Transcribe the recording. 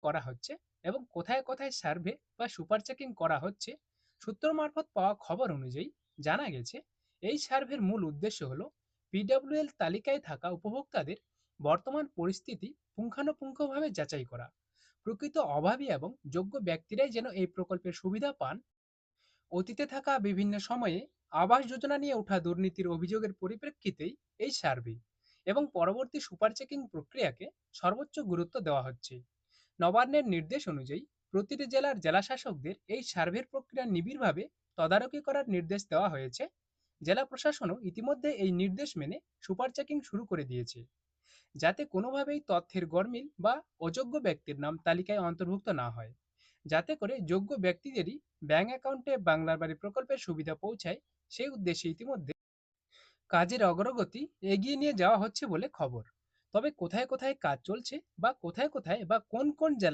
করা হচ্ছে এবং কোথায় কোথায় সার্ভে বা সুপার চেকিং করা হচ্ছে, সূত্র মারফত পাওয়া খবর অনুযায়ী জানা গেছে এই সার্ভের মূল উদ্দেশ্য হলো পিডব্লিউএল তালিকায় থাকা উপভোক্তাদের বর্তমান পরিস্থিতি পুঙ্খানুপুঙ্খভাবে যাচাই করা, প্রকৃত অভাবী এবং যোগ্য ব্যক্তিরাই যেন এই প্রকল্পের সুবিধা পান। অতীতে থাকা বিভিন্ন সময়ে আবাস যোজনা নিয়ে ওঠা দুর্নীতির অভিযোগের পরিপ্রেক্ষিতেই এই সার্ভে এবং পরবর্তী সুপার চেকিং প্রক্রিয়াকে সর্বোচ্চ গুরুত্ব দেওয়া হচ্ছে। নবান্নের নির্দেশ অনুযায়ী প্রতিটি জেলার জেলাশাসকদের এই সার্ভের প্রক্রিয়া নিবিড়ভাবে তদারকি করার নির্দেশ দেওয়া হয়েছে। জেলা প্রশাসনও ইতিমধ্যে এই নির্দেশ মেনে সুপার চেকিং শুরু করে দিয়েছে, যাতে কোনোভাবেই তথ্যের গরমিল বা অযোগ্য ব্যক্তির নাম তালিকায় অন্তর্ভুক্ত না হয়, যাতে করে যোগ্য ব্যক্তিদেরই ব্যাংক অ্যাকাউন্টে বাংলার বাড়ি প্রকল্পের সুবিধা পৌঁছায়। সেই উদ্দেশ্যে ইতিমধ্যে কাজের অগ্রগতি এগিয়ে নিয়ে যাওয়া হচ্ছে বলে খবর। তবে কোথায় কোথায় কাজ চলছে বা কোথায় কোথায় বা কোন কোন জেলায়